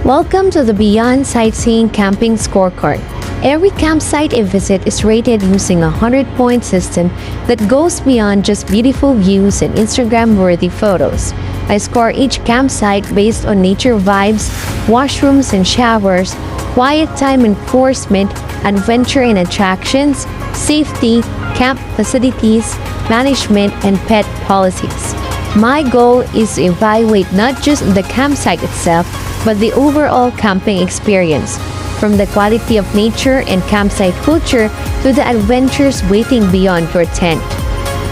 Welcome to the Beyond Sightseeing Camping Scorecard. Every campsite I visit is rated using a 100-point system that goes beyond just beautiful views and Instagram-worthy photos. I score each campsite based on nature vibes, washrooms and showers, quiet time enforcement, adventure and attractions, safety, camp facilities, management, and pet policies. My goal is to evaluate not just the campsite itself, but the overall camping experience, from the quality of nature and campsite culture to the adventures waiting beyond your tent.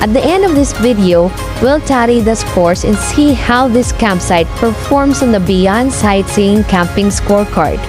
At the end of this video, we'll tally the scores and see how this campsite performs on the Beyond Sightseeing Camping Scorecard.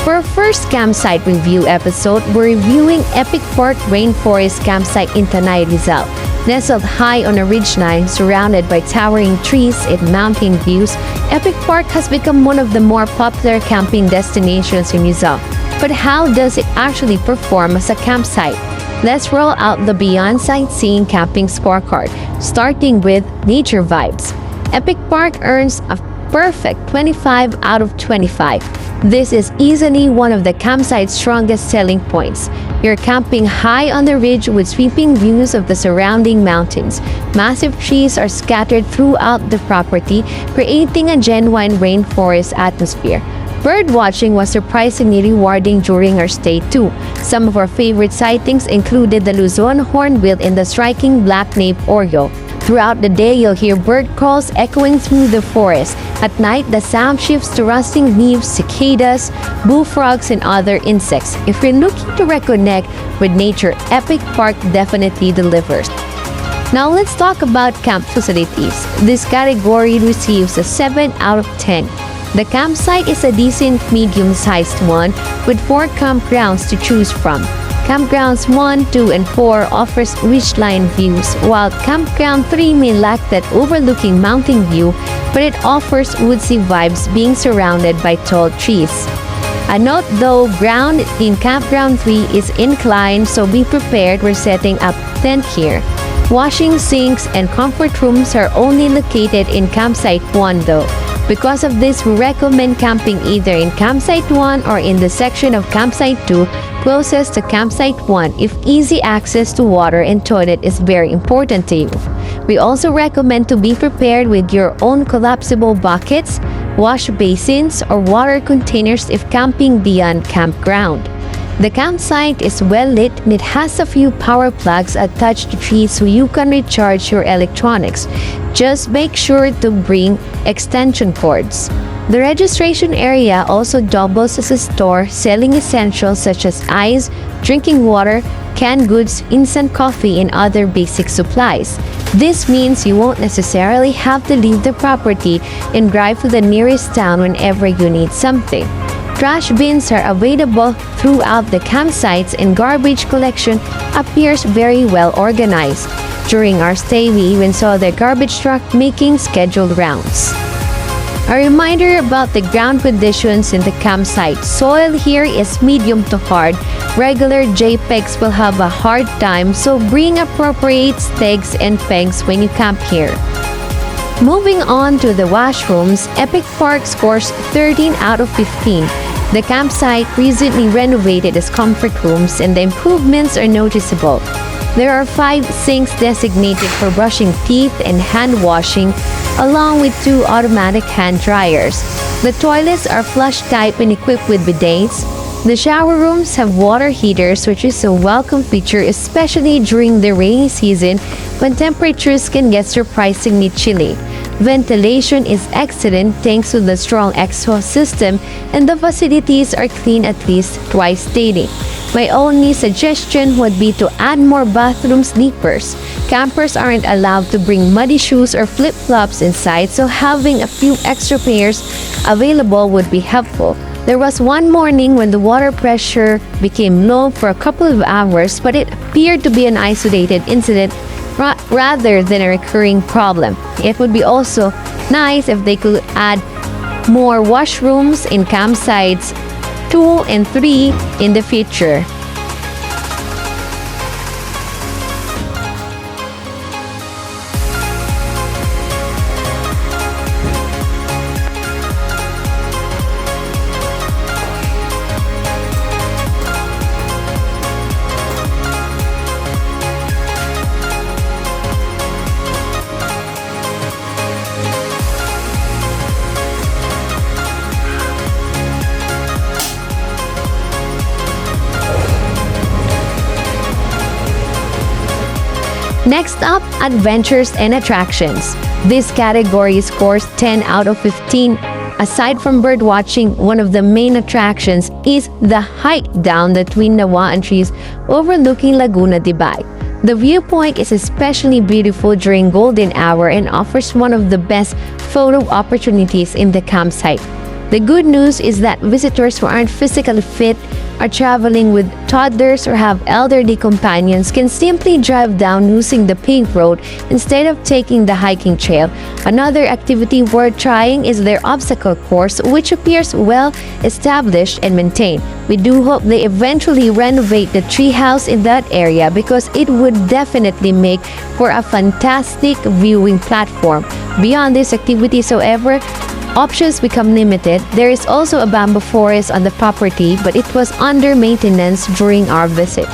For our first campsite review episode, we're reviewing Epic Parc Rainforest campsite in Tanay, Rizal. Nestled high on a ridgeline surrounded by towering trees and mountain views, Epic Parc has become one of the more popular camping destinations in Rizal. But how does it actually perform as a campsite? Let's roll out the Beyond Sightseeing Camping Scorecard, starting with nature vibes. Epic Parc earns a perfect 25 out of 25. This is easily one of the campsite's strongest selling points. You're camping high on the ridge with sweeping views of the surrounding mountains. Massive trees are scattered throughout the property, creating a genuine rainforest atmosphere. Bird watching was surprisingly rewarding during our stay too. Some of our favorite sightings included the Luzon hornbill and the striking black-naped oriole. Throughout the day, you'll hear bird calls echoing through the forest. At night, the sound shifts to rustling leaves, cicadas, bullfrogs, and other insects. If you're looking to reconnect with nature, Epic Parc definitely delivers. Now let's talk about camp facilities. This category receives a 7 out of 10. The campsite is a decent medium-sized one with 4 campgrounds to choose from. Campgrounds 1, 2, and 4 offers ridgeline views, while Campground 3 may lack that overlooking mountain view, but it offers woodsy vibes being surrounded by tall trees. A note though, ground in Campground 3 is inclined, so be prepared when setting up tent here. Washing sinks and comfort rooms are only located in Campsite 1 though. Because of this, we recommend camping either in Campsite 1 or in the section of Campsite 2 closest to Campsite 1 if easy access to water and toilet is very important to you. We also recommend to be prepared with your own collapsible buckets, wash basins, or water containers if camping beyond campground. The campsite is well lit and it has a few power plugs attached to trees so you can recharge your electronics. Just make sure to bring extension cords. The registration area also doubles as a store selling essentials such as ice, drinking water, canned goods, instant coffee, and other basic supplies. This means you won't necessarily have to leave the property and drive to the nearest town whenever you need something. Trash bins are available throughout the campsites and garbage collection appears very well organized. During our stay, we even saw the garbage truck making scheduled rounds. A reminder about the ground conditions in the campsite. Soil here is medium to hard. Regular JPEGs will have a hard time, so bring appropriate stakes and pegs when you camp here. Moving on to the washrooms, Epic Parc scores 13 out of 15. The campsite recently renovated as comfort rooms and the improvements are noticeable. There are 5 sinks designated for brushing teeth and hand washing, along with 2 automatic hand dryers. The toilets are flush type and equipped with bidets. The shower rooms have water heaters, which is a welcome feature, especially during the rainy season when temperatures can get surprisingly chilly. Ventilation is excellent thanks to the strong exhaust system, and the facilities are clean at least twice daily. My only suggestion would be to add more bathroom sleepers. Campers aren't allowed to bring muddy shoes or flip-flops inside, so having a few extra pairs available would be helpful. There was one morning when the water pressure became low for a couple of hours, but it appeared to be an isolated incident rather than a recurring problem. It would be also nice if they could add more washrooms in campsites 2 and 3 in the future. Next up, adventures and attractions. This category scores 10 out of 15. Aside from bird watching, one of the main attractions is the hike down the twin nawaan trees overlooking Laguna de Bay. The viewpoint is especially beautiful during golden hour and offers one of the best photo opportunities in the campsite. The good news is that visitors who aren't physically fit, are traveling with toddlers, or have elderly companions can simply drive down using the paved road instead of taking the hiking trail. Another activity worth trying is their obstacle course, which appears well established and maintained. We do hope they eventually renovate the treehouse in that area because it would definitely make for a fantastic viewing platform. Beyond these activities, however, options become limited. There is also a bamboo forest on the property, but it was under maintenance during our visit.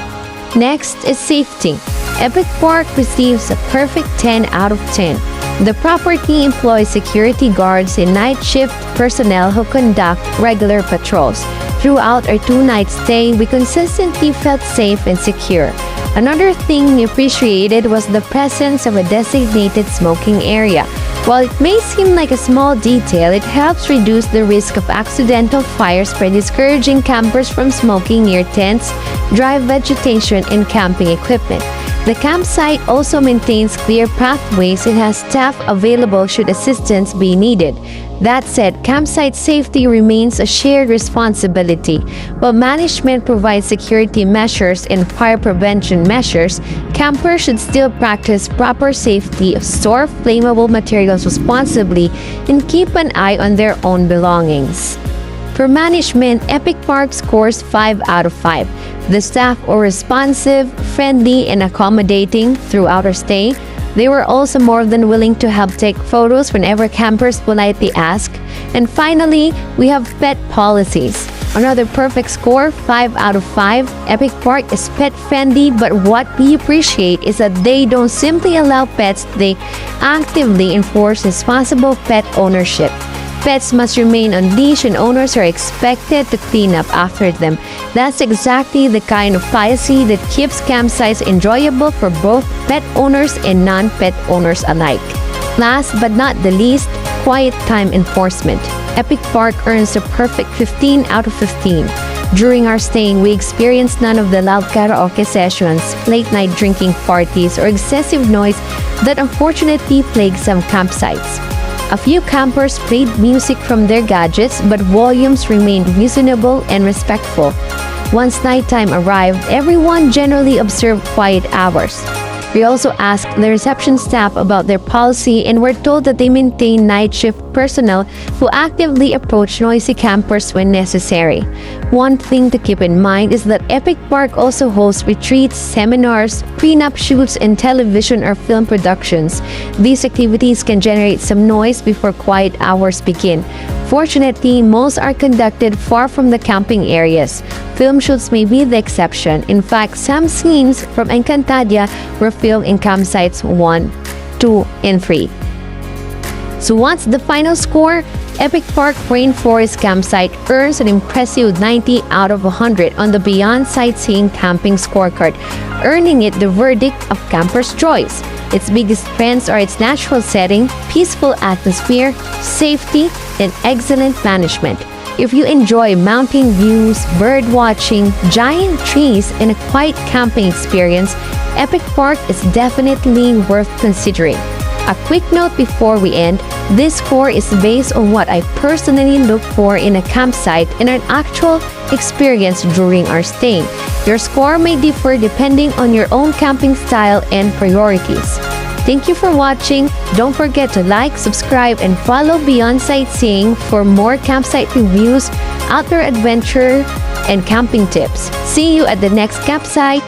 Next is safety. Epic Park receives a perfect 10 out of 10. The property employs security guards and night shift personnel who conduct regular patrols. Throughout our 2-night stay, we consistently felt safe and secure. Another thing we appreciated was the presence of a designated smoking area. While it may seem like a small detail, it helps reduce the risk of accidental fires by discouraging campers from smoking near tents, dry vegetation, and camping equipment. The campsite also maintains clear pathways and has staff available should assistance be needed. That said, campsite safety remains a shared responsibility. While management provides security measures and fire prevention measures, campers should still practice proper safety, store flammable materials responsibly, and keep an eye on their own belongings. For management, Epic Park scores 5 out of 5. The staff were responsive, friendly, and accommodating throughout our stay. They were also more than willing to help take photos whenever campers politely ask. And finally, we have pet policies. Another perfect score, 5 out of 5. Epic Park is pet-friendly, but what we appreciate is that they don't simply allow pets, they actively enforce responsible pet ownership. Pets must remain on leash and owners are expected to clean up after them. That's exactly the kind of policy that keeps campsites enjoyable for both pet owners and non-pet owners alike. Last but not the least, quiet time enforcement. Epic Park earns a perfect 15 out of 15. During our stay, we experienced none of the loud karaoke sessions, late-night drinking parties, or excessive noise that unfortunately plague some campsites. A few campers played music from their gadgets, but volumes remained reasonable and respectful. Once nighttime arrived, everyone generally observed quiet hours. We also asked the reception staff about their policy and were told that they maintain night shift personnel who actively approach noisy campers when necessary. One thing to keep in mind is that Epic Park also hosts retreats, seminars, prenup shoots, and television or film productions. These activities can generate some noise before quiet hours begin. Fortunately, most are conducted far from the camping areas. Film shoots may be the exception. In fact, some scenes from Encantadia were filmed in campsites 1, 2, and 3. So what's the final score? Epic Park Rainforest Campsite earns an impressive 90 out of 100 on the Beyond Sightseeing Camping Scorecard, earning it the verdict of camper's choice. Its biggest strengths are its natural setting, peaceful atmosphere, safety, and excellent management. If you enjoy mountain views, bird watching, giant trees, and a quiet camping experience, Epic Park is definitely worth considering. A quick note before we end, this score is based on what I personally look for in a campsite and an actual experience during our stay. Your score may differ depending on your own camping style and priorities. Thank you for watching. Don't forget to like, subscribe, and follow Beyond Sightseeing for more campsite reviews, outdoor adventure, and camping tips. See you at the next campsite.